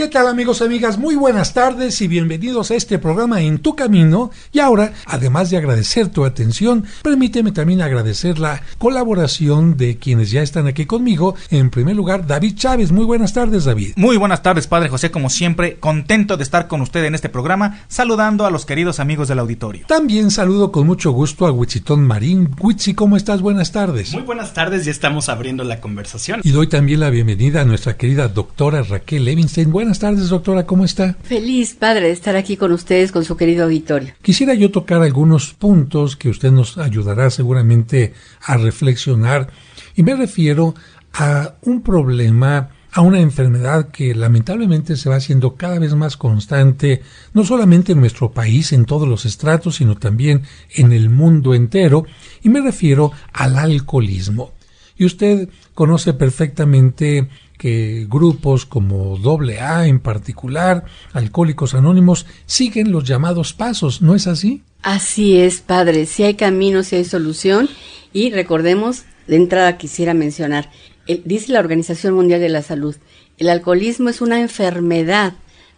¿Qué tal, amigos y amigas? Muy buenas tardes y bienvenidos a este programa En Tu Camino. Y ahora, además de agradecer tu atención, permíteme también agradecer la colaboración de quienes ya están aquí conmigo. En primer lugar, David Chávez. Muy buenas tardes, David. Muy buenas tardes, Padre José, como siempre, contento de estar con usted en este programa, saludando a los queridos amigos del auditorio. También saludo con mucho gusto a Huitzitón Marín. Huitzi, ¿cómo estás? Buenas tardes. Muy buenas tardes, ya estamos abriendo la conversación. Y doy también la bienvenida a nuestra querida doctora Raquel Levinstein. Buenas tardes, doctora, ¿cómo está? Feliz, padre, de estar aquí con ustedes, con su querido auditorio. Quisiera yo tocar algunos puntos que usted nos ayudará seguramente a reflexionar, y me refiero a un problema, a una enfermedad que lamentablemente se va haciendo cada vez más constante, no solamente en nuestro país, en todos los estratos, sino también en el mundo entero, y me refiero al alcoholismo. Y usted conoce perfectamente que grupos como AA en particular, Alcohólicos Anónimos, siguen los llamados pasos, ¿no es así? Así es, padre, sí hay camino, sí hay solución, y recordemos, de entrada quisiera mencionar, dice la Organización Mundial de la Salud, el alcoholismo es una enfermedad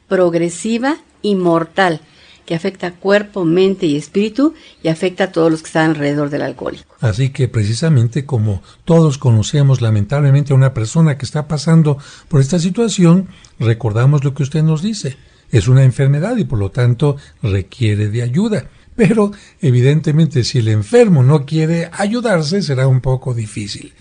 progresiva y mortal, que afecta cuerpo, mente y espíritu, y afecta a todos los que están alrededor del alcohólico. Así que precisamente como todos conocemos lamentablemente a una persona que está pasando por esta situación, recordamos lo que usted nos dice. Es una enfermedad y por lo tanto requiere de ayuda. Pero evidentemente si el enfermo no quiere ayudarse será un poco difícil.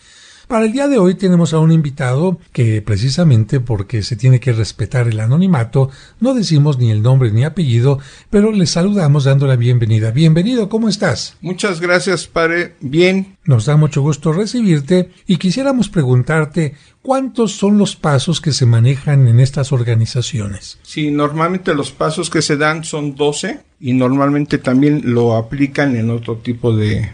Para el día de hoy tenemos a un invitado que precisamente porque se tiene que respetar el anonimato, no decimos ni el nombre ni apellido, pero le saludamos dando la bienvenida. Bienvenido, ¿cómo estás? Muchas gracias, padre. Bien. Nos da mucho gusto recibirte y quisiéramos preguntarte ¿cuántos son los pasos que se manejan en estas organizaciones? Sí, normalmente los pasos que se dan son 12 y normalmente también lo aplican en otro tipo de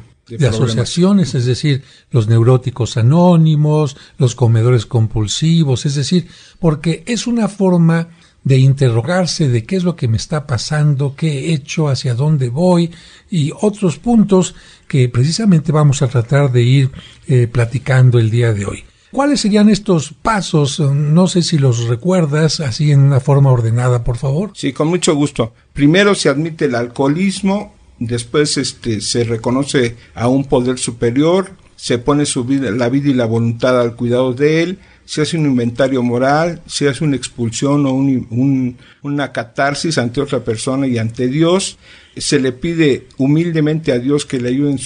asociaciones, es decir, los neuróticos anónimos, los comedores compulsivos, es decir, porque es una forma de interrogarse de qué es lo que me está pasando, qué he hecho, hacia dónde voy y otros puntos que precisamente vamos a tratar de ir platicando el día de hoy. ¿Cuáles serían estos pasos? No sé si los recuerdas así en una forma ordenada, por favor. Sí, con mucho gusto. Primero se admite el alcoholismo. Después se reconoce a un poder superior, se pone la vida y la voluntad al cuidado de él, se hace un inventario moral, se hace una expulsión o una catarsis ante otra persona y ante Dios, se le pide humildemente a Dios que le ayude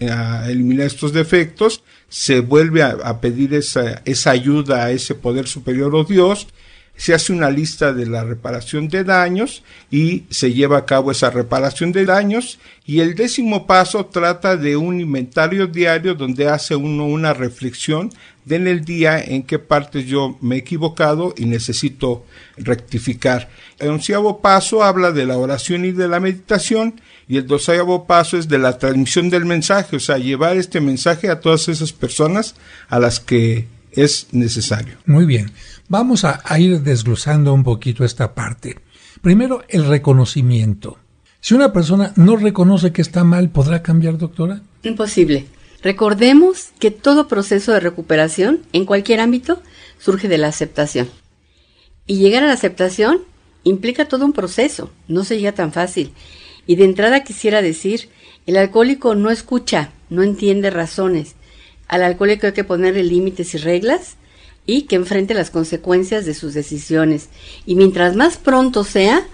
a eliminar estos defectos, se vuelve a pedir esa ayuda a ese poder superior o Dios, se hace una lista de la reparación de daños y se lleva a cabo esa reparación de daños, y el 10º paso trata de un inventario diario donde hace uno una reflexión de en el día en qué partes yo me he equivocado y necesito rectificar. El 11º paso habla de la oración y de la meditación, y el 12º paso es de la transmisión del mensaje, o sea, llevar este mensaje a todas esas personas a las que es necesario. Muy bien. Vamos a ir desglosando un poquito esta parte. Primero, el reconocimiento. Si una persona no reconoce que está mal, ¿podrá cambiar, doctora? Imposible. Recordemos que todo proceso de recuperación, en cualquier ámbito, surge de la aceptación. Y llegar a la aceptación implica todo un proceso, no se llega tan fácil. Y de entrada quisiera decir, el alcohólico no escucha, no entiende razones. Al alcohólico hay que ponerle límites y reglas, y que enfrente las consecuencias de sus decisiones. Y mientras más pronto sea,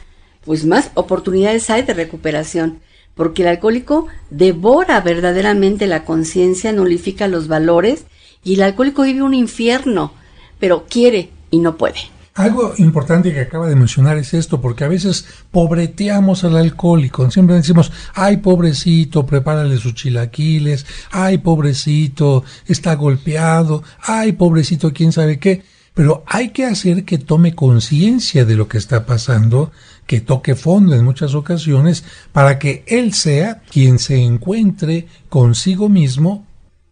pues más oportunidades hay de recuperación, porque el alcohólico devora verdaderamente la conciencia, nulifica los valores, y el alcohólico vive un infierno, pero quiere y no puede. Algo importante que acaba de mencionar es esto, porque a veces pobreteamos al alcohólico. Siempre decimos, ay, pobrecito, prepárale sus chilaquiles, ay, pobrecito, está golpeado, ay, pobrecito, quién sabe qué. Pero hay que hacer que tome conciencia de lo que está pasando, que toque fondo en muchas ocasiones, para que él sea quien se encuentre consigo mismo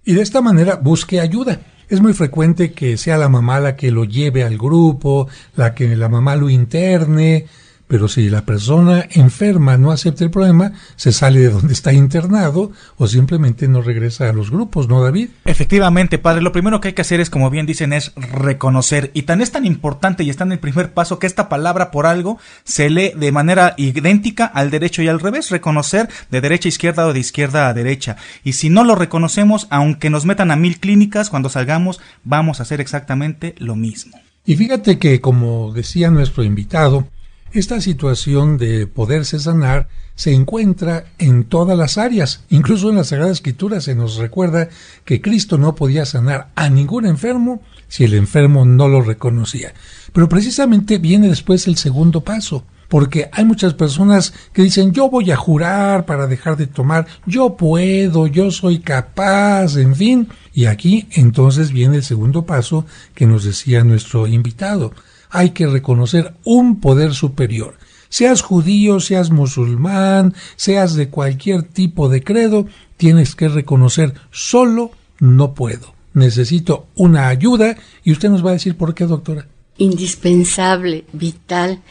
y de esta manera busque ayuda. Es muy frecuente que sea la mamá la que lo lleve al grupo, la que la mamá lo interne, pero si la persona enferma no acepta el problema, se sale de donde está internado o simplemente no regresa a los grupos, ¿no, David? Efectivamente, padre, lo primero que hay que hacer es, como bien dicen, es reconocer, y es tan importante y está en el primer paso que esta palabra por algo se lee de manera idéntica al derecho y al revés, reconocer de derecha a izquierda o de izquierda a derecha, y si no lo reconocemos, aunque nos metan a 1000 clínicas, cuando salgamos vamos a hacer exactamente lo mismo. Y fíjate que, como decía nuestro invitado, esta situación de poderse sanar se encuentra en todas las áreas. Incluso en la Sagrada Escritura se nos recuerda que Cristo no podía sanar a ningún enfermo si el enfermo no lo reconocía. Pero precisamente viene después el segundo paso, porque hay muchas personas que dicen: yo voy a jurar para dejar de tomar, yo puedo, yo soy capaz, en fin. Y aquí entonces viene el segundo paso que nos decía nuestro invitado. Hay que reconocer un poder superior. Seas judío, seas musulmán, seas de cualquier tipo de credo, tienes que reconocer: solo no puedo. Necesito una ayuda. Y usted nos va a decir por qué, doctora. Indispensable, vital.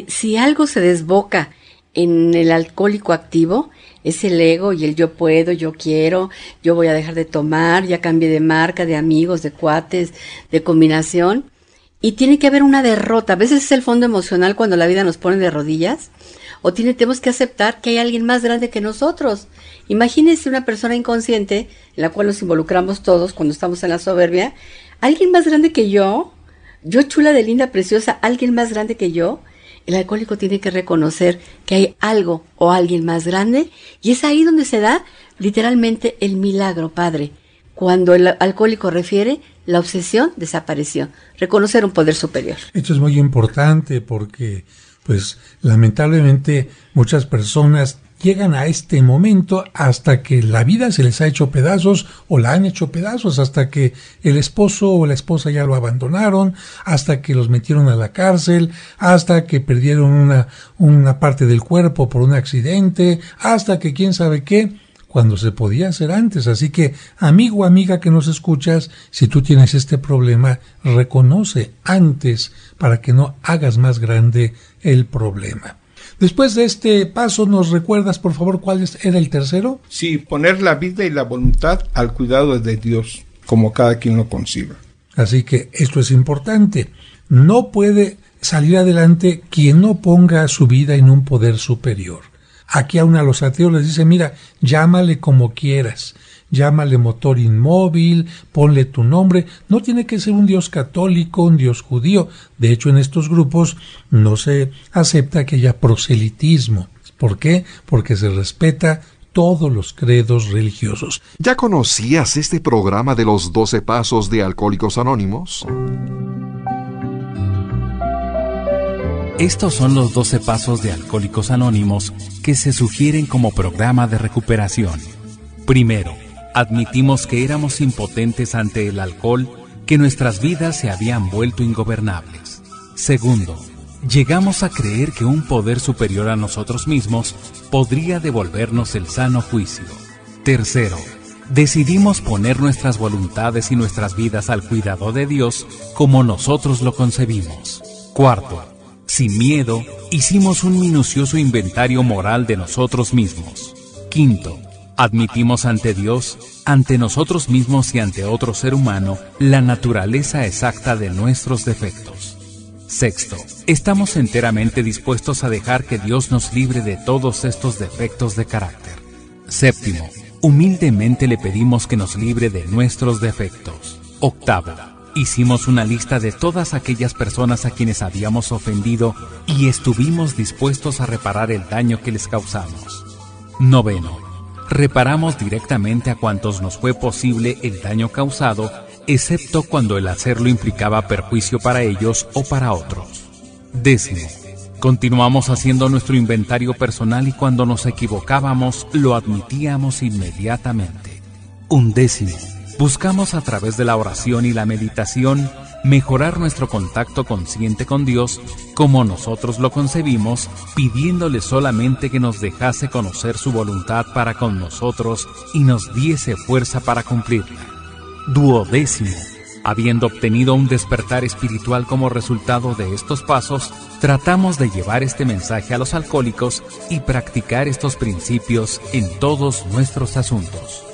Si algo se desboca en el alcohólico activo, es el ego y el yo puedo, yo quiero, yo voy a dejar de tomar, ya cambié de marca, de amigos, de cuates, de combinación. Y tiene que haber una derrota. A veces es el fondo emocional cuando la vida nos pone de rodillas. O tenemos que aceptar que hay alguien más grande que nosotros. Imagínense una persona inconsciente, en la cual nos involucramos todos cuando estamos en la soberbia. Alguien más grande que yo chula de linda, preciosa, alguien más grande que yo. El alcohólico tiene que reconocer que hay algo o alguien más grande. Y es ahí donde se da literalmente el milagro, padre. Cuando el alcohólico refiere, la obsesión desapareció. Reconocer un poder superior. Esto es muy importante porque, pues, lamentablemente muchas personas llegan a este momento hasta que la vida se les ha hecho pedazos o la han hecho pedazos, hasta que el esposo o la esposa ya lo abandonaron, hasta que los metieron a la cárcel, hasta que perdieron una parte del cuerpo por un accidente, hasta que quién sabe qué, cuando se podía hacer antes. Así que, amigo o amiga que nos escuchas, si tú tienes este problema, reconoce antes para que no hagas más grande el problema. Después de este paso, ¿nos recuerdas, por favor, cuál era el tercero? Sí, poner la vida y la voluntad al cuidado de Dios, como cada quien lo conciba. Así que esto es importante. No puede salir adelante quien no ponga su vida en un poder superior. Aquí a los ateos les dice: mira, llámale como quieras, llámale motor inmóvil, ponle tu nombre, no tiene que ser un Dios católico, un Dios judío. De hecho, en estos grupos no se acepta que haya proselitismo. ¿Por qué? Porque se respeta todos los credos religiosos. ¿Ya conocías este programa de los 12 pasos de Alcohólicos Anónimos? Estos son los 12 pasos de Alcohólicos Anónimos que se sugieren como programa de recuperación. Primero, admitimos que éramos impotentes ante el alcohol, que nuestras vidas se habían vuelto ingobernables. Segundo, llegamos a creer que un poder superior a nosotros mismos podría devolvernos el sano juicio. Tercero, decidimos poner nuestras voluntades y nuestras vidas al cuidado de Dios como nosotros lo concebimos. Cuarto, sin miedo, hicimos un minucioso inventario moral de nosotros mismos. Quinto, admitimos ante Dios, ante nosotros mismos y ante otro ser humano, la naturaleza exacta de nuestros defectos. Sexto, estamos enteramente dispuestos a dejar que Dios nos libre de todos estos defectos de carácter. Séptimo, humildemente le pedimos que nos libre de nuestros defectos. Octavo, hicimos una lista de todas aquellas personas a quienes habíamos ofendido y estuvimos dispuestos a reparar el daño que les causamos. Noveno, reparamos directamente a cuantos nos fue posible el daño causado, excepto cuando el hacerlo implicaba perjuicio para ellos o para otros. Décimo, continuamos haciendo nuestro inventario personal y cuando nos equivocábamos lo admitíamos inmediatamente. Undécimo, buscamos a través de la oración y la meditación mejorar nuestro contacto consciente con Dios como nosotros lo concebimos, pidiéndole solamente que nos dejase conocer su voluntad para con nosotros y nos diese fuerza para cumplirla. Duodécimo, Habiendo obtenido un despertar espiritual como resultado de estos pasos, tratamos de llevar este mensaje a los alcohólicos y practicar estos principios en todos nuestros asuntos.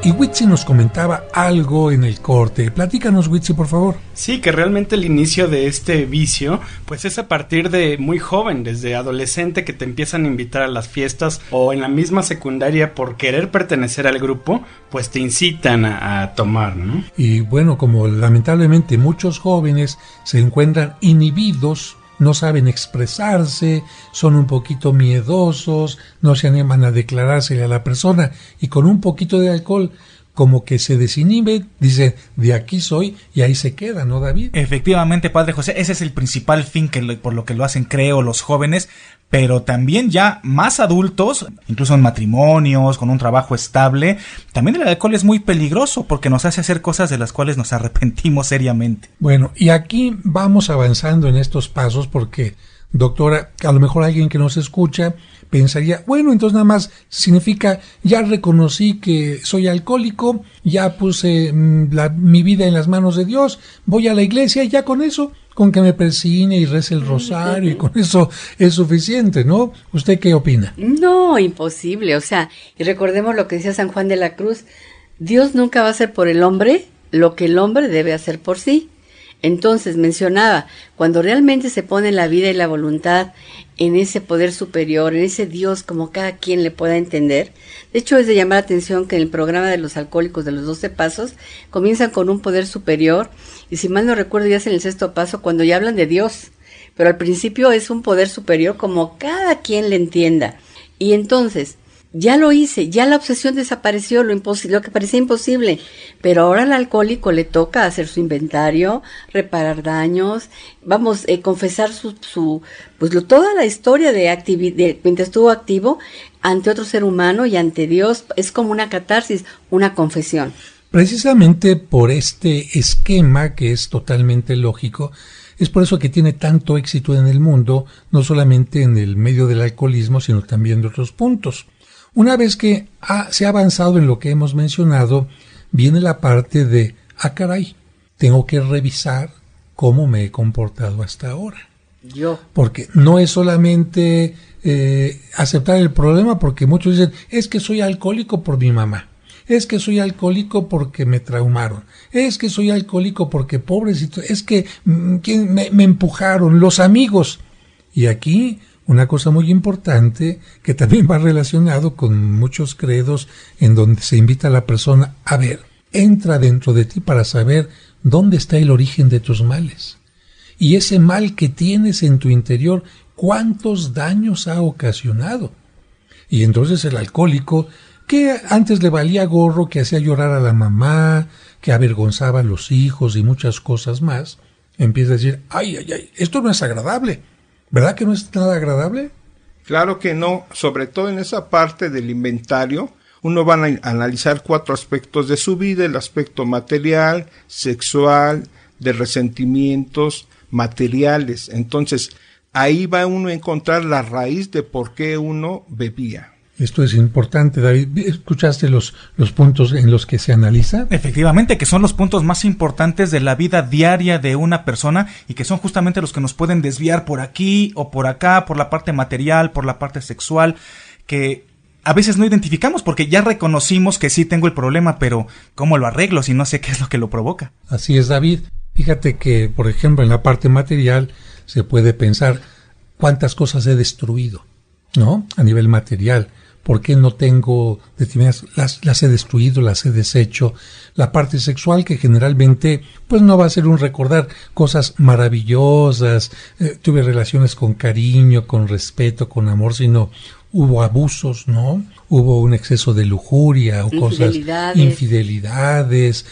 Y Witsi nos comentaba algo en el corte. Platícanos, Witsi, por favor. Sí, que realmente el inicio de este vicio, pues es a partir de muy joven, desde adolescente, que te empiezan a invitar a las fiestas, o en la misma secundaria, por querer pertenecer al grupo, pues te incitan a tomar, ¿no? Y bueno, como lamentablemente muchos jóvenes se encuentran inhibidos, no saben expresarse, son un poquito miedosos, no se animan a declarársele a la persona, y con un poquito de alcohol como que se desinhibe, dice, de aquí soy, y ahí se queda, ¿no, David? Efectivamente, Padre José, ese es el principal fin por lo que lo hacen, creo, los jóvenes, pero también ya más adultos, incluso en matrimonios, con un trabajo estable, también el alcohol es muy peligroso porque nos hace hacer cosas de las cuales nos arrepentimos seriamente. Bueno, y aquí vamos avanzando en estos pasos porque, doctora, a lo mejor alguien que nos escucha pensaría, bueno, entonces nada más significa, ya reconocí que soy alcohólico, ya puse mi vida en las manos de Dios, voy a la iglesia y ya con eso, con que me persigne y rece el rosario y con eso es suficiente, ¿no? ¿Usted qué opina? No, imposible, o sea, y recordemos lo que decía San Juan de la Cruz, Dios nunca va a hacer por el hombre lo que el hombre debe hacer por sí. Entonces mencionaba, cuando realmente se pone la vida y la voluntad en ese poder superior, en ese Dios como cada quien le pueda entender. De hecho, es de llamar la atención que en el programa de los alcohólicos de los 12 pasos comienzan con un poder superior, y si mal no recuerdo ya es en el 6º paso cuando ya hablan de Dios, pero al principio es un poder superior como cada quien le entienda. Y entonces, ya lo hice, ya la obsesión desapareció, lo que parecía imposible, pero ahora al alcohólico le toca hacer su inventario, reparar daños, confesar toda la historia de mientras estuvo activo ante otro ser humano y ante Dios. Es como una catarsis, una confesión. Precisamente por este esquema que es totalmente lógico, es por eso que tiene tanto éxito en el mundo, no solamente en el medio del alcoholismo, sino también de otros puntos. Una vez que se ha avanzado en lo que hemos mencionado, viene la parte de, caray, tengo que revisar cómo me he comportado hasta ahora. Porque no es solamente aceptar el problema, porque muchos dicen, es que soy alcohólico por mi mamá, es que soy alcohólico porque me traumaron, es que soy alcohólico porque pobrecito, es que me empujaron, los amigos. Y aquí una cosa muy importante que también va relacionado con muchos credos en donde se invita a la persona a ver, entra dentro de ti para saber dónde está el origen de tus males. Y ese mal que tienes en tu interior, ¿cuántos daños ha ocasionado? Y entonces el alcohólico, que antes le valía gorro, que hacía llorar a la mamá, que avergonzaba a los hijos y muchas cosas más, empieza a decir, ay, esto no es agradable. ¿Verdad que no es nada agradable? Claro que no, sobre todo en esa parte del inventario, uno va a analizar 4 aspectos de su vida, el aspecto material, sexual, de resentimientos materiales. Entonces, ahí va uno a encontrar la raíz de por qué uno bebía. Esto es importante, David. ¿Escuchaste los puntos en los que se analiza? Efectivamente, que son los puntos más importantes de la vida diaria de una persona y que son justamente los que nos pueden desviar por aquí o por acá, por la parte material, por la parte sexual, que a veces no identificamos porque ya reconocimos que sí tengo el problema, pero ¿cómo lo arreglo si no sé qué es lo que lo provoca? Así es, David. Fíjate que, por ejemplo, en la parte material se puede pensar cuántas cosas he destruido, ¿no? A nivel material. ¿Por qué no tengo determinadas? Las he destruido, las he deshecho. La parte sexual, que generalmente pues no va a ser un recordar cosas maravillosas, tuve relaciones con cariño, con respeto, con amor, sino hubo abusos, ¿no? Hubo un exceso de lujuria o infidelidades,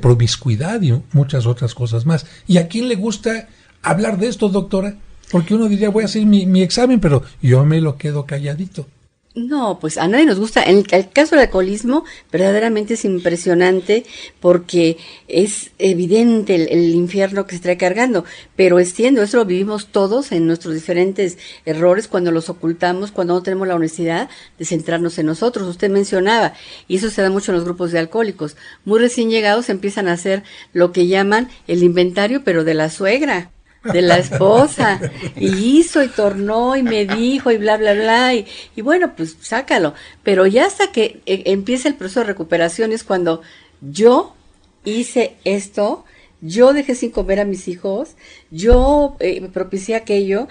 promiscuidad y muchas otras cosas más. ¿Y a quién le gusta hablar de esto, doctora? Porque uno diría, voy a hacer mi examen, pero yo me lo quedo calladito. No, pues a nadie nos gusta. En el caso del alcoholismo, verdaderamente es impresionante porque es evidente el infierno que se trae cargando, pero entiendo, eso lo vivimos todos en nuestros diferentes errores cuando los ocultamos, cuando no tenemos la honestidad de centrarnos en nosotros. Usted mencionaba, y eso se da mucho en los grupos de alcohólicos, muy recién llegados empiezan a hacer lo que llaman el inventario, pero de la suegra, de la esposa, y hizo y tornó y me dijo y bla bla bla, y bueno, pues sácalo, pero ya hasta que empieza el proceso de recuperación es cuando yo hice esto, yo dejé sin comer a mis hijos, yo propicié aquello,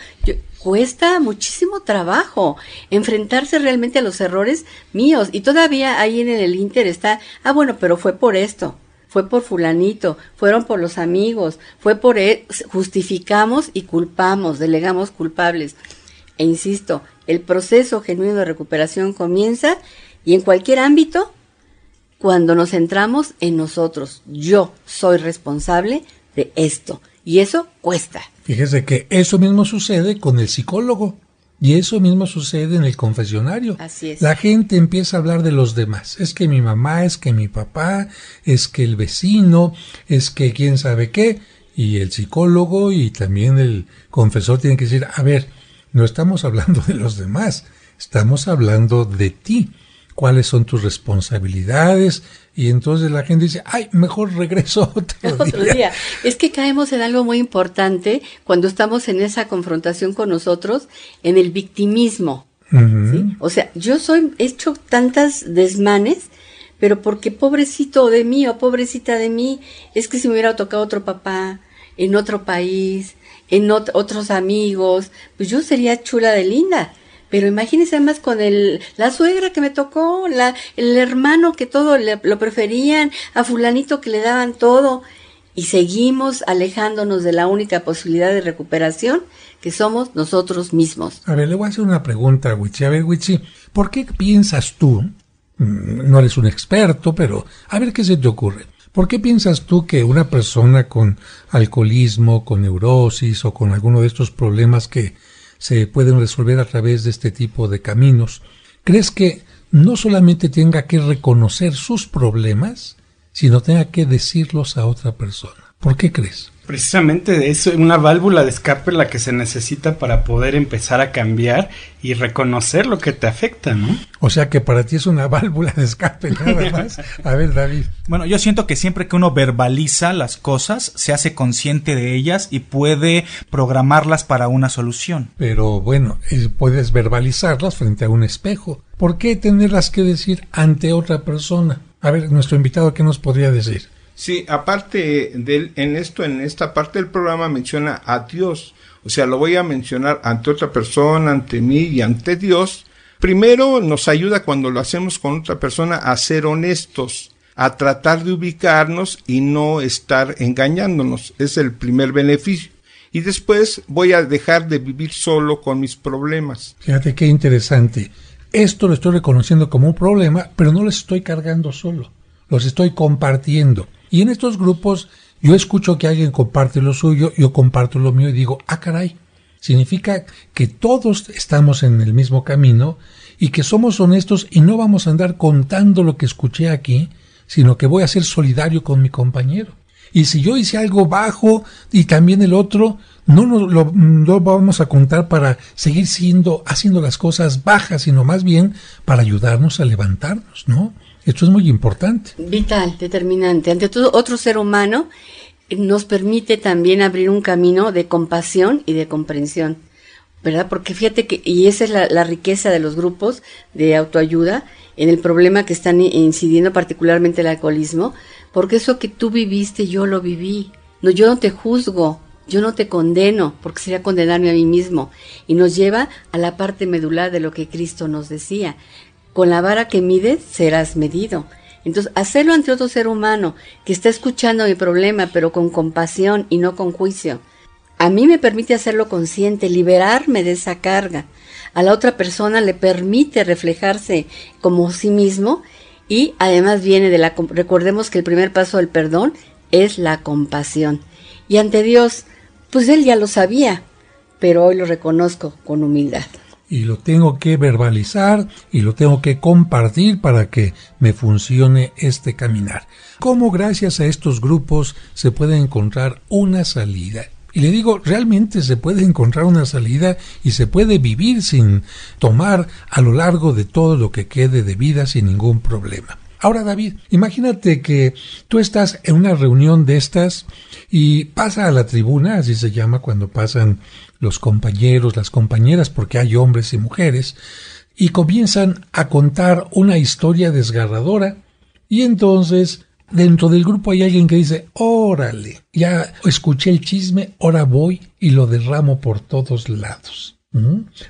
cuesta muchísimo trabajo enfrentarse realmente a los errores míos, y todavía ahí en el inter está, bueno, pero fue por esto, fue por fulanito, fueron por los amigos, fue por él, justificamos y culpamos, delegamos culpables. E insisto, el proceso genuino de recuperación comienza, y en cualquier ámbito, cuando nos centramos en nosotros. Yo soy responsable de esto, y eso cuesta. Fíjese que eso mismo sucede con el psicólogo. Y eso mismo sucede en el confesionario. Así es. La gente empieza a hablar de los demás. Es que mi mamá, es que mi papá, es que el vecino, es que quién sabe qué. Y el psicólogo y también el confesor tienen que decir, a ver, no estamos hablando de los demás, estamos hablando de ti. ¿Cuáles son tus responsabilidades? Y entonces la gente dice, ay, mejor regreso otro día. Es que caemos en algo muy importante cuando estamos en esa confrontación con nosotros, en el victimismo. Uh-huh. ¿Sí? O sea, yo he hecho tantas desmanes, pero porque pobrecito de mí o pobrecita de mí, es que si me hubiera tocado otro papá, en otro país, en otros amigos, pues yo sería chula de linda. Pero imagínense además con la suegra que me tocó, el hermano que todo lo preferían, a fulanito que le daban todo, y seguimos alejándonos de la única posibilidad de recuperación que somos nosotros mismos. A ver, le voy a hacer una pregunta a Wichi. A ver, Wichi, ¿por qué piensas tú, no eres un experto, pero a ver qué se te ocurre? ¿Por qué piensas tú que una persona con alcoholismo, con neurosis o con alguno de estos problemas que se pueden resolver a través de este tipo de caminos, crees que no solamente tenga que reconocer sus problemas, sino tenga que decirlos a otra persona? ¿Por qué crees? Precisamente es una válvula de escape la que se necesita para poder empezar a cambiar y reconocer lo que te afecta, ¿no? O sea que para ti es una válvula de escape nada más. A ver, David. Bueno, yo siento que siempre que uno verbaliza las cosas, se hace consciente de ellas y puede programarlas para una solución. Pero bueno, puedes verbalizarlas frente a un espejo. ¿Por qué tenerlas que decir ante otra persona? A ver, nuestro invitado, ¿qué nos podría decir? Sí, aparte en esta parte del programa menciona a Dios, o sea, lo voy a mencionar ante otra persona, ante mí y ante Dios. Primero nos ayuda cuando lo hacemos con otra persona a ser honestos, a tratar de ubicarnos y no estar engañándonos, es el primer beneficio. Y después voy a dejar de vivir solo con mis problemas. Fíjate qué interesante. Esto lo estoy reconociendo como un problema, pero no los estoy cargando solo, los estoy compartiendo. Y en estos grupos yo escucho que alguien comparte lo suyo, yo comparto lo mío y digo, caray, significa que todos estamos en el mismo camino y que somos honestos y no vamos a andar contando lo que escuché aquí, sino que voy a ser solidario con mi compañero. Y si yo hice algo bajo y también el otro, no vamos a contar para seguir haciendo las cosas bajas, sino más bien para ayudarnos a levantarnos, ¿no? Esto es muy importante. Vital, determinante. Ante todo, otro ser humano nos permite también abrir un camino de compasión y de comprensión, ¿verdad? Porque fíjate que, y esa es la riqueza de los grupos de autoayuda, en el problema que están incidiendo particularmente el alcoholismo, porque eso que tú viviste, yo lo viví. No, yo no te juzgo, yo no te condeno, porque sería condenarme a mí mismo. Y nos lleva a la parte medular de lo que Cristo nos decía. Con la vara que mides, serás medido. Entonces, hacerlo ante otro ser humano que está escuchando mi problema, pero con compasión y no con juicio, a mí me permite hacerlo consciente, liberarme de esa carga. A la otra persona le permite reflejarse como sí mismo y además viene recordemos que el primer paso del perdón es la compasión. Y ante Dios, pues Él ya lo sabía, pero hoy lo reconozco con humildad. y lo tengo que verbalizar y lo tengo que compartir para que me funcione este caminar. ¿Cómo gracias a estos grupos se puede encontrar una salida? Y le digo, realmente se puede encontrar una salida y se puede vivir sin tomar a lo largo de todo lo que quede de vida sin ningún problema. Ahora, David, imagínate que tú estás en una reunión de estas y pasa a la tribuna, así se llama cuando pasan los compañeros, las compañeras, porque hay hombres y mujeres, y comienzan a contar una historia desgarradora, y entonces dentro del grupo hay alguien que dice, órale, ya escuché el chisme, ahora voy y lo derramo por todos lados.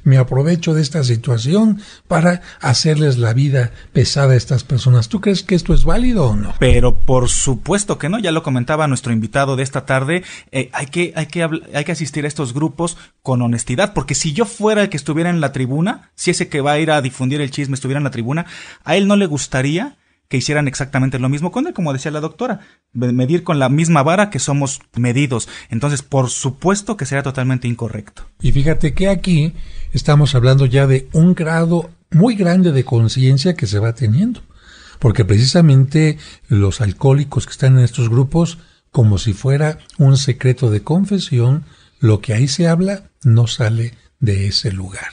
Me aprovecho de esta situación para hacerles la vida pesada a estas personas. ¿Tú crees que esto es válido o no? Pero por supuesto que no, ya lo comentaba nuestro invitado de esta tarde, hay que asistir a estos grupos con honestidad, porque si yo fuera el que estuviera en la tribuna, si ese que va a ir a difundir el chisme estuviera en la tribuna, a él no le gustaría que hicieran exactamente lo mismo con él, como decía la doctora, medir con la misma vara que somos medidos. Entonces, por supuesto que sería totalmente incorrecto. Y fíjate que aquí estamos hablando ya de un grado muy grande de conciencia que se va teniendo, porque precisamente los alcohólicos que están en estos grupos, como si fuera un secreto de confesión, lo que ahí se habla no sale de ese lugar.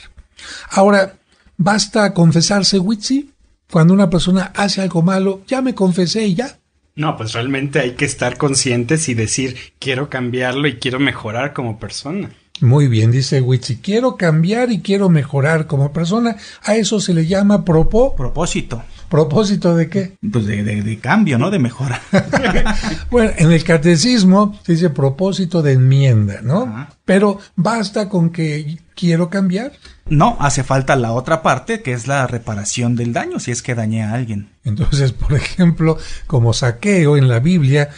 Ahora, ¿basta confesarse, Witsi? Cuando una persona hace algo malo, ya me confesé y ya. No, pues realmente hay que estar conscientes y decir, quiero cambiarlo y quiero mejorar como persona. Muy bien, dice Witsi, quiero cambiar y quiero mejorar como persona. A eso se le llama propósito. ¿Propósito de qué? Pues de cambio, ¿no? De mejora. Bueno, en el catecismo se dice propósito de enmienda, ¿no? Ajá. Pero ¿basta con que quiero cambiar? No, hace falta la otra parte, que es la reparación del daño, si es que dañé a alguien. Entonces, por ejemplo, como Zaqueo en la Biblia,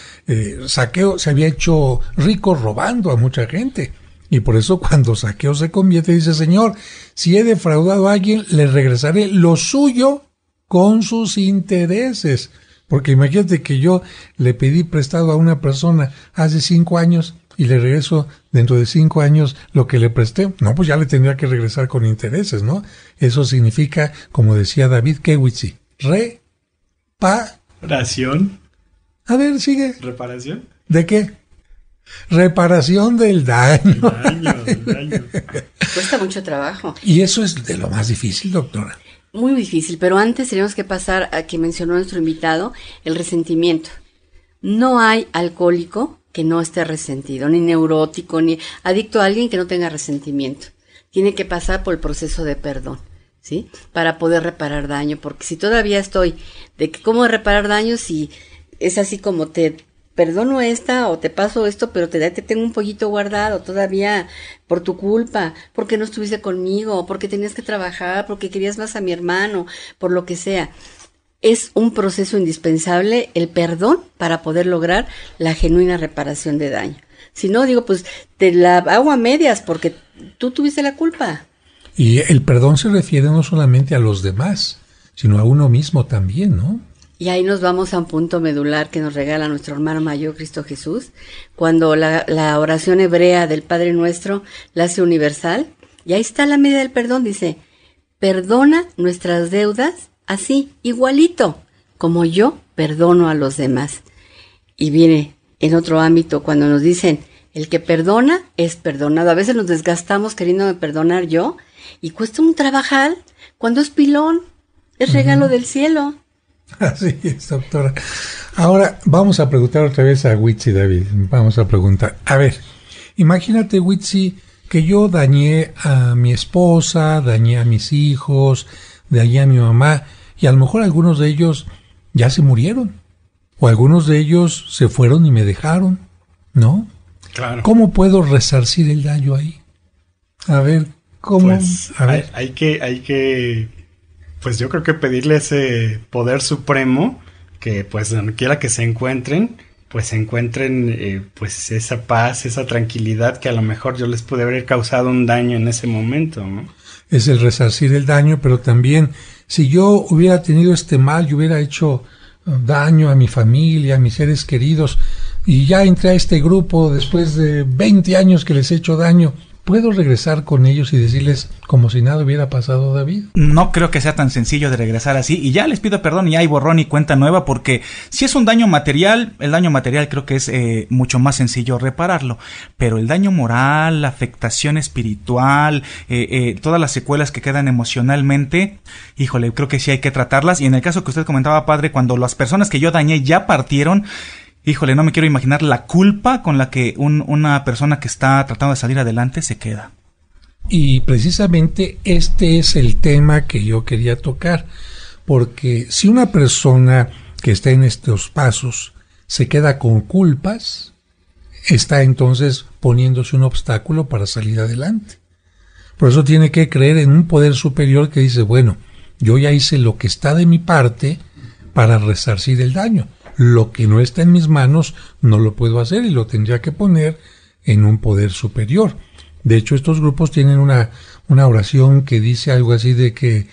Zaqueo se había hecho rico robando a mucha gente. Y por eso cuando Zaqueo se convierte, dice, Señor, si he defraudado a alguien, le regresaré lo suyo con sus intereses. Porque imagínate que yo le pedí prestado a una persona hace 5 años y le regreso dentro de 5 años lo que le presté. No, pues ya le tendría que regresar con intereses, ¿no? Eso significa, como decía David Kewitzi, reparación. A ver, sigue. ¿Reparación? ¿De qué? Reparación del daño. Daño. Cuesta mucho trabajo. Y eso es de lo más difícil, doctora. Muy difícil, pero antes tenemos que pasar a que mencionó nuestro invitado, el resentimiento. No hay alcohólico que no esté resentido, ni neurótico, ni adicto a alguien que no tenga resentimiento. Tiene que pasar por el proceso de perdón, ¿sí? Para poder reparar daño, porque si todavía estoy de que cómo reparar daño si es así como te perdono esta o te paso esto, pero te tengo un pollito guardado todavía por tu culpa, porque no estuviste conmigo, porque tenías que trabajar, porque querías más a mi hermano, por lo que sea. Es un proceso indispensable el perdón para poder lograr la genuina reparación de daño. Si no, digo, pues te la hago a medias porque tú tuviste la culpa. Y el perdón se refiere no solamente a los demás, sino a uno mismo también, ¿no? Y ahí nos vamos a un punto medular que nos regala nuestro hermano mayor Cristo Jesús, cuando la oración hebrea del Padre Nuestro la hace universal, y ahí está la medida del perdón, dice, perdona nuestras deudas así, igualito, como yo perdono a los demás. Y viene en otro ámbito cuando nos dicen, el que perdona es perdonado. A veces nos desgastamos queriéndome perdonar yo, y cuesta un trabajar cuando es pilón, es regalo del cielo. Así es, doctora. Ahora vamos a preguntar otra vez a Witsi, David. Vamos a preguntar. A ver, imagínate, Witsi, que yo dañé a mi esposa, dañé a mis hijos, dañé a mi mamá, y a lo mejor algunos de ellos ya se murieron. O algunos de ellos se fueron y me dejaron, ¿no? Claro. ¿Cómo puedo resarcir el daño ahí? A ver, ¿cómo? Pues, a ver. Hay que pues yo creo que pedirle ese poder supremo que pues donde quiera que se encuentren, pues encuentren pues esa paz, esa tranquilidad que a lo mejor yo les pude haber causado un daño en ese momento, ¿no? Es el resarcir el daño, pero también si yo hubiera tenido este mal, yo hubiera hecho daño a mi familia, a mis seres queridos, y ya entré a este grupo después de 20 años que les he hecho daño, ¿Puedo regresar con ellos y decirles como si nada hubiera pasado, David? No creo que sea tan sencillo de regresar así, y ya les pido perdón y hay borrón y cuenta nueva, porque si es un daño material, el daño material creo que es mucho más sencillo repararlo, pero el daño moral, la afectación espiritual, todas las secuelas que quedan emocionalmente, híjole, creo que sí hay que tratarlas. Y en el caso que usted comentaba, padre, cuando las personas que yo dañé ya partieron, híjole, no me quiero imaginar la culpa con la que una persona que está tratando de salir adelante se queda. Y precisamente este es el tema que yo quería tocar, porque si una persona que está en estos pasos se queda con culpas, está entonces poniéndose un obstáculo para salir adelante. Por eso tiene que creer en un poder superior que dice, bueno, yo ya hice lo que está de mi parte para resarcir el daño. Lo que no está en mis manos no lo puedo hacer y lo tendría que poner en un poder superior. De hecho, estos grupos tienen una oración que dice algo así de que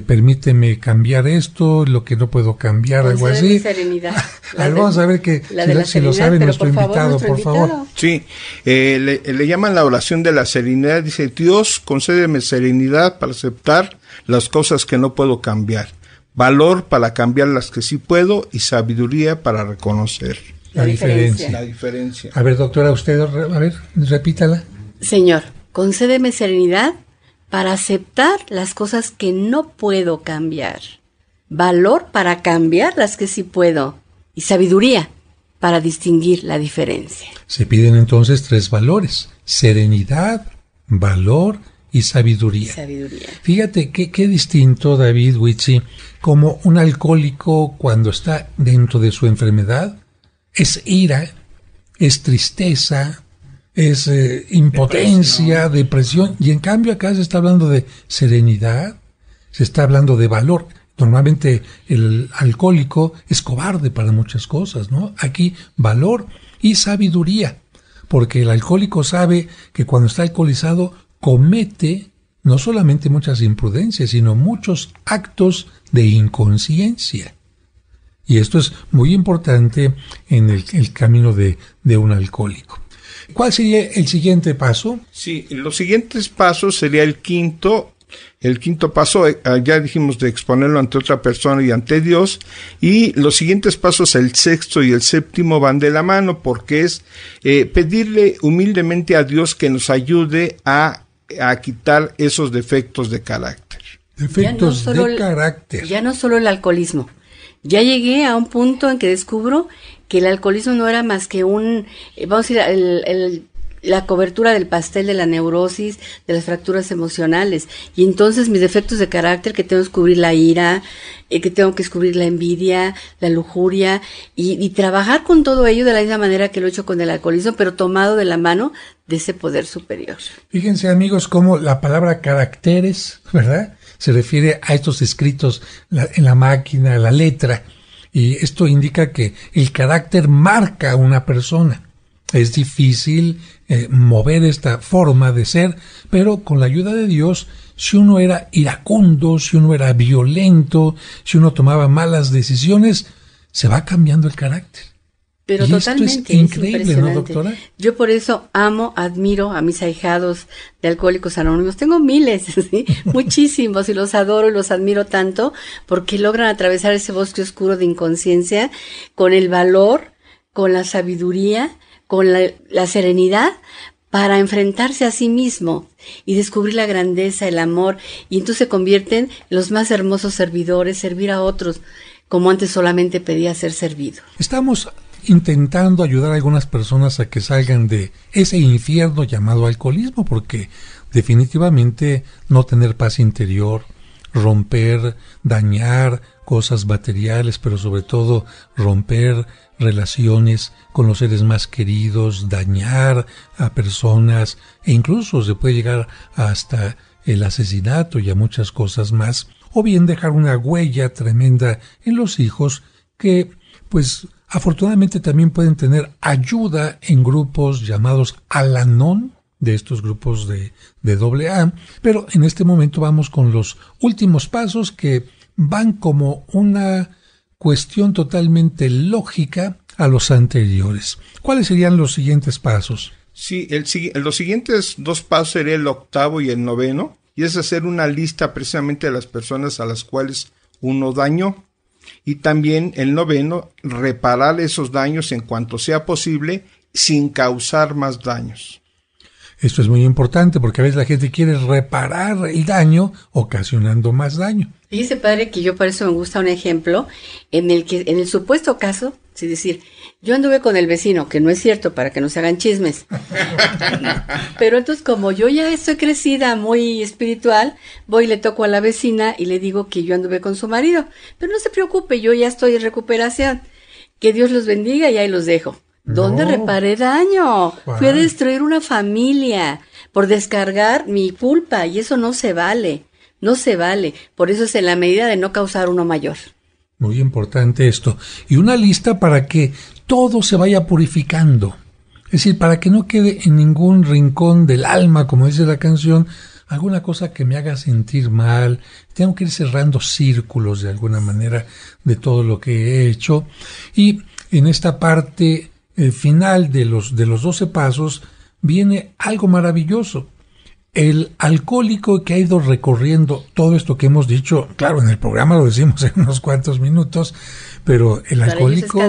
permíteme cambiar esto, lo que no puedo cambiar, algo así. Serenidad. Vamos a ver que si lo sabe nuestro invitado, por favor. Sí, le llaman la oración de la serenidad. Dice, Dios, concédeme serenidad para aceptar las cosas que no puedo cambiar, valor para cambiar las que sí puedo y sabiduría para reconocer la diferencia. La diferencia. A ver, doctora, usted, a ver, repítala. Señor, concédeme serenidad para aceptar las cosas que no puedo cambiar, valor para cambiar las que sí puedo y sabiduría para distinguir la diferencia. Se piden entonces 3 valores: serenidad, valor y sabiduría. Fíjate qué distinto, David Witsi, como un alcohólico cuando está dentro de su enfermedad es ira, es tristeza, es impotencia, depresión, y en cambio acá se está hablando de serenidad, se está hablando de valor. Normalmente el alcohólico es cobarde para muchas cosas, ¿no? Aquí valor y sabiduría, porque el alcohólico sabe que cuando está alcoholizado comete no solamente muchas imprudencias, sino muchos actos de inconsciencia. Y esto es muy importante en el camino de un alcohólico. ¿Cuál sería el siguiente paso? Sí, los siguientes pasos sería el quinto. El quinto paso, ya dijimos, de exponerlo ante otra persona y ante Dios. Y los siguientes pasos, el sexto y el séptimo, van de la mano, porque es pedirle humildemente a Dios que nos ayude a quitar esos defectos de carácter. Defectos de carácter. Ya no solo el alcoholismo. Ya llegué a un punto en que descubro que el alcoholismo no era más que vamos a decir, la cobertura del pastel de la neurosis, de las fracturas emocionales. Y entonces mis defectos de carácter, que tengo que descubrir la ira, que tengo que descubrir la envidia, la lujuria, y trabajar con todo ello de la misma manera que lo he hecho con el alcoholismo, pero tomado de la mano de ese poder superior. Fíjense, amigos, cómo la palabra caracteres, ¿verdad?, se refiere a estos escritos en la máquina, la letra, y esto indica que el carácter marca a una persona. Es difícil mover esta forma de ser, pero con la ayuda de Dios, si uno era iracundo, si uno era violento, si uno tomaba malas decisiones, se va cambiando el carácter. Pero y totalmente, esto es increíble, ¿no, doctora? Yo por eso admiro a mis ahijados de Alcohólicos Anónimos. Tengo miles, ¿sí? Muchísimos, y los adoro y los admiro tanto porque logran atravesar ese bosque oscuro de inconsciencia con el valor, con la sabiduría, con la serenidad para enfrentarse a sí mismo y descubrir la grandeza, el amor, y entonces se convierten en los más hermosos servidores, servir a otros, como antes solamente pedía ser servido. Estamos intentando ayudar a algunas personas a que salgan de ese infierno llamado alcoholismo, porque definitivamente no tener paz interior, romper, dañar cosas materiales, pero sobre todo romper relaciones con los seres más queridos, dañar a personas, e incluso se puede llegar hasta el asesinato y a muchas cosas más, o bien dejar una huella tremenda en los hijos que, pues, afortunadamente también pueden tener ayuda en grupos llamados Al-Anon, de estos grupos de AA, pero en este momento vamos con los últimos pasos que van como una cuestión totalmente lógica a los anteriores. ¿Cuáles serían los siguientes pasos? Sí, los siguientes 2 pasos sería el 8º y el 9º, y es hacer una lista precisamente de las personas a las cuales uno dañó. Y también el 9º, reparar esos daños en cuanto sea posible sin causar más daños. Esto es muy importante porque a veces la gente quiere reparar el daño ocasionando más daño. Fíjese, padre, que yo por eso me gusta un ejemplo en el supuesto caso, es decir, yo anduve con el vecino, que no es cierto, para que no se hagan chismes. Pero entonces, como yo ya estoy crecida, muy espiritual, voy y le toco a la vecina y le digo que yo anduve con su marido. Pero no se preocupe, yo ya estoy en recuperación. Que Dios los bendiga y ahí los dejo. ¿Dónde reparé daño? Wow. Fui a destruir una familia por descargar mi culpa y eso no se vale, no se vale. Por eso es en la medida de no causar uno mayor. Muy importante esto. Y una lista para que todo se vaya purificando. Es decir, para que no quede en ningún rincón del alma, como dice la canción, alguna cosa que me haga sentir mal. Tengo que ir cerrando círculos de alguna manera de todo lo que he hecho. Y en esta parte final de los 12 pasos viene algo maravilloso. El alcohólico que ha ido recorriendo todo esto que hemos dicho, claro, en el programa lo decimos en unos cuantos minutos, pero el alcohólico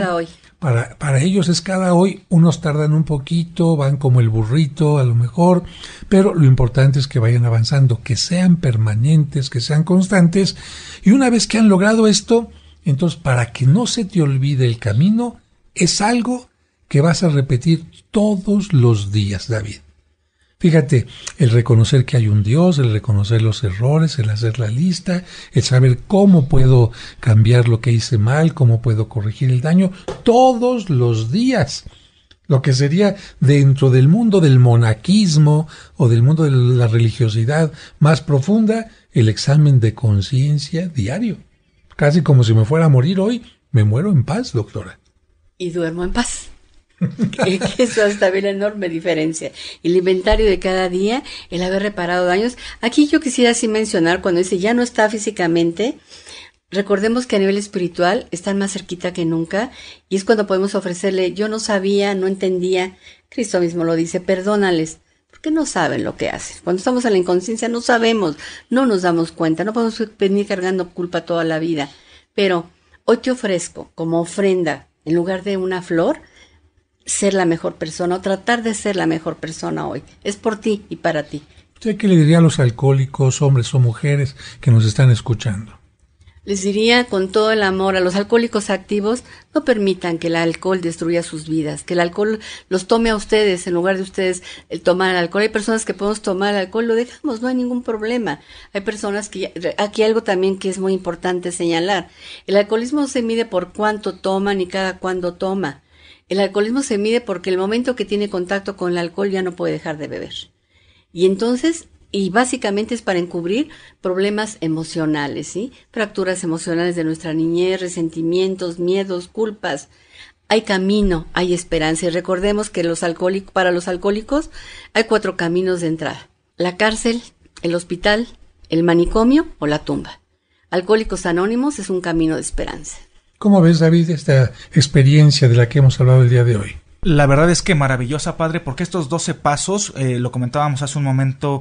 para ellos es cada hoy. Unos tardan un poquito, van como el burrito a lo mejor, pero lo importante es que vayan avanzando, que sean permanentes, que sean constantes, y una vez que han logrado esto, entonces para que no se te olvide el camino, es algo que vas a repetir todos los días, David. Fíjate, el reconocer que hay un Dios, el reconocer los errores, el hacer la lista, el saber cómo puedo cambiar lo que hice mal, cómo puedo corregir el daño, todos los días. Lo que sería dentro del mundo del monaquismo o del mundo de la religiosidad más profunda, el examen de conciencia diario. Casi como si me fuera a morir hoy, me muero en paz, doctora. Y duermo en paz. Que eso es también una enorme diferencia. El inventario de cada día, el haber reparado daños. Aquí yo quisiera sí mencionar, cuando dice ya no está físicamente, recordemos que a nivel espiritual están más cerquita que nunca, y es cuando podemos ofrecerle, yo no sabía, no entendía, Cristo mismo lo dice, perdónales, porque no saben lo que hacen. Cuando estamos en la inconsciencia no sabemos, no nos damos cuenta, no podemos venir cargando culpa toda la vida, pero hoy te ofrezco como ofrenda, en lugar de una flor, ser la mejor persona o tratar de ser la mejor persona hoy. Es por ti y para ti. ¿Usted qué le diría a los alcohólicos, hombres o mujeres que nos están escuchando? Les diría con todo el amor a los alcohólicos activos, no permitan que el alcohol destruya sus vidas, que el alcohol los tome a ustedes en lugar de ustedes el tomar el alcohol. Hay personas que podemos tomar el alcohol, lo dejamos, no hay ningún problema. Hay personas que, aquí algo también que es muy importante señalar, el alcoholismo no se mide por cuánto toma ni cada cuándo toma. El alcoholismo se mide porque el momento que tiene contacto con el alcohol ya no puede dejar de beber. Y entonces, y básicamente es para encubrir problemas emocionales, ¿sí? Fracturas emocionales de nuestra niñez, resentimientos, miedos, culpas. Hay camino, hay esperanza. Y recordemos que para los alcohólicos hay 4 caminos de entrada: la cárcel, el hospital, el manicomio o la tumba. Alcohólicos Anónimos es un camino de esperanza. ¿Cómo ves, David, esta experiencia de la que hemos hablado el día de hoy? La verdad es que maravillosa, padre, porque estos 12 pasos, lo comentábamos hace un momento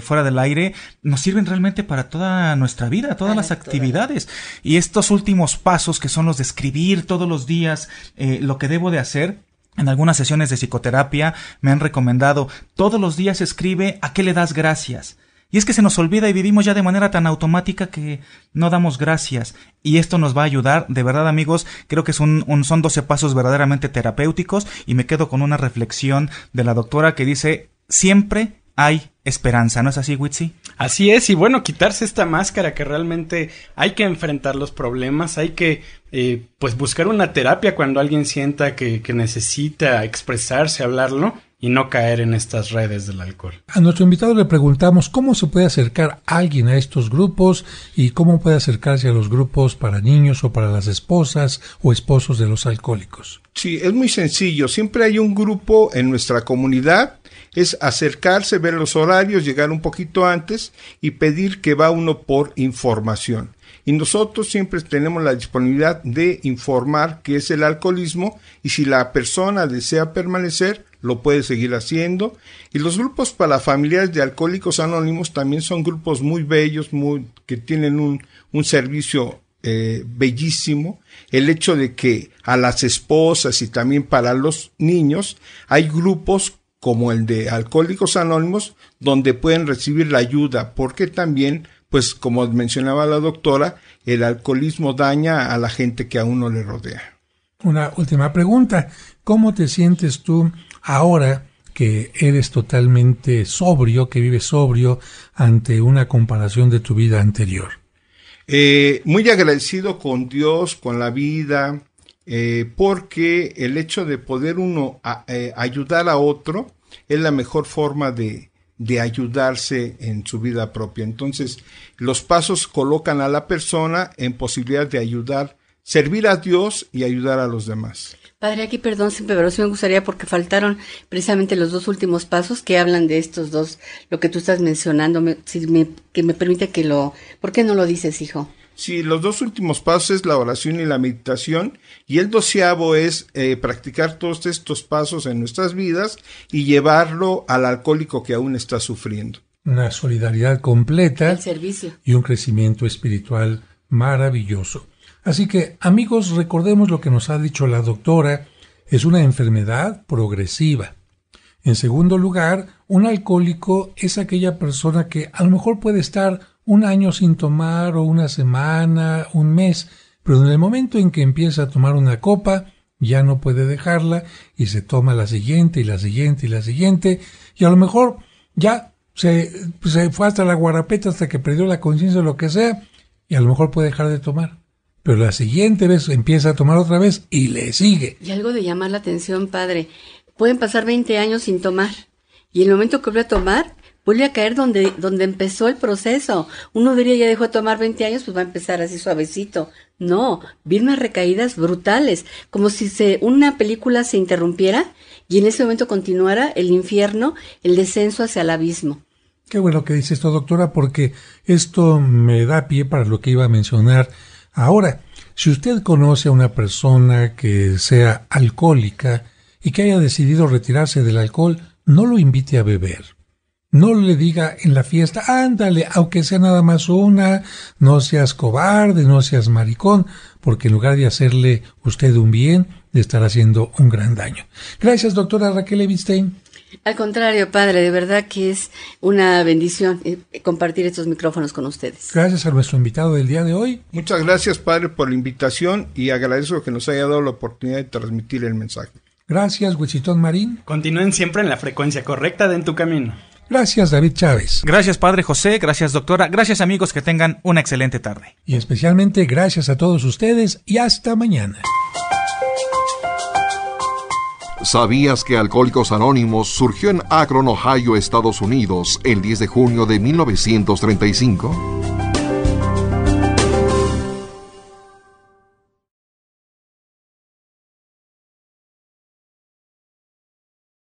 fuera del aire, nos sirven realmente para toda nuestra vida, todas las actividades. Y estos últimos pasos, que son los de escribir todos los días lo que debo de hacer. En algunas sesiones de psicoterapia me han recomendado, todos los días escribe a qué le das gracias. Y es que se nos olvida y vivimos ya de manera tan automática que no damos gracias. Y esto nos va a ayudar, de verdad, amigos, creo que son 12 pasos verdaderamente terapéuticos, y me quedo con una reflexión de la doctora que dice, siempre hay esperanza, ¿no es así, Witsi? Así es, y bueno, quitarse esta máscara, que realmente hay que enfrentar los problemas, hay que pues buscar una terapia cuando alguien sienta que necesita expresarse, hablarlo, y no caer en estas redes del alcohol. A nuestro invitado le preguntamos cómo se puede acercar alguien a estos grupos y cómo puede acercarse a los grupos para niños o para las esposas o esposos de los alcohólicos. Sí, es muy sencillo. Siempre hay un grupo en nuestra comunidad. Es acercarse, ver los horarios, llegar un poquito antes y pedir que va uno por información. Y nosotros siempre tenemos la disponibilidad de informar qué es el alcoholismo, y si la persona desea permanecer, lo puede seguir haciendo. Y los grupos para familiares de Alcohólicos Anónimos también son grupos muy bellos, que tienen un servicio bellísimo. El hecho de que a las esposas y también para los niños hay grupos como el de Alcohólicos Anónimos donde pueden recibir la ayuda, porque también, pues como mencionaba la doctora, el alcoholismo daña a la gente que a uno le rodea. Una última pregunta. ¿Cómo te sientes tú ahora que eres totalmente sobrio, que vives sobrio, ante una comparación de tu vida anterior? Muy agradecido con Dios, con la vida, porque el hecho de poder uno ayudar a otro es la mejor forma de ayudarse en su vida propia. Entonces, los pasos colocan a la persona en posibilidad de ayudar, servir a Dios y ayudar a los demás. Padre, aquí perdón siempre, pero sí me gustaría porque faltaron precisamente los dos últimos pasos que hablan de estos dos, lo que tú estás mencionando, que me permite ¿por qué no lo dices, hijo? Sí, los dos últimos pasos es la oración y la meditación, y el 12º es practicar todos estos pasos en nuestras vidas y llevarlo al alcohólico que aún está sufriendo. Una solidaridad completa. El servicio. Y un crecimiento espiritual maravilloso. Así que, amigos, recordemos lo que nos ha dicho la doctora, es una enfermedad progresiva. En segundo lugar, un alcohólico es aquella persona que a lo mejor puede estar un año sin tomar, o una semana, un mes, pero en el momento en que empieza a tomar una copa, ya no puede dejarla y se toma la siguiente y la siguiente y la siguiente, y a lo mejor ya se fue hasta la guarapeta hasta que perdió la conciencia o lo que sea, y a lo mejor puede dejar de tomar. Pero la siguiente vez empieza a tomar otra vez y le sigue. Y algo de llamar la atención, padre. Pueden pasar 20 años sin tomar. Y en el momento que vuelve a tomar, vuelve a caer donde empezó el proceso. Uno diría, ya dejó de tomar 20 años, pues va a empezar así suavecito. No, vienen unas recaídas brutales. Como si una película se interrumpiera y en ese momento continuara el infierno, el descenso hacia el abismo. Qué bueno que dice esto, doctora, porque esto me da pie para lo que iba a mencionar. Ahora, si usted conoce a una persona que sea alcohólica y que haya decidido retirarse del alcohol, no lo invite a beber. No le diga en la fiesta, ándale, aunque sea nada más una, no seas cobarde, no seas maricón, porque en lugar de hacerle usted un bien, le estará haciendo un gran daño. Gracias, doctora Raquel Evenstein. Al contrario, padre, de verdad que es una bendición compartir estos micrófonos con ustedes. Gracias a nuestro invitado del día de hoy. Muchas gracias, padre, por la invitación y agradezco que nos haya dado la oportunidad de transmitir el mensaje. Gracias, Huichitón Marín. Continúen siempre en la frecuencia correcta de En tu Camino. Gracias, David Chávez. Gracias, padre José. Gracias, doctora. Gracias, amigos, que tengan una excelente tarde. Y especialmente gracias a todos ustedes y hasta mañana. ¿Sabías que Alcohólicos Anónimos surgió en Akron, Ohio, Estados Unidos, el 10 de junio de 1935?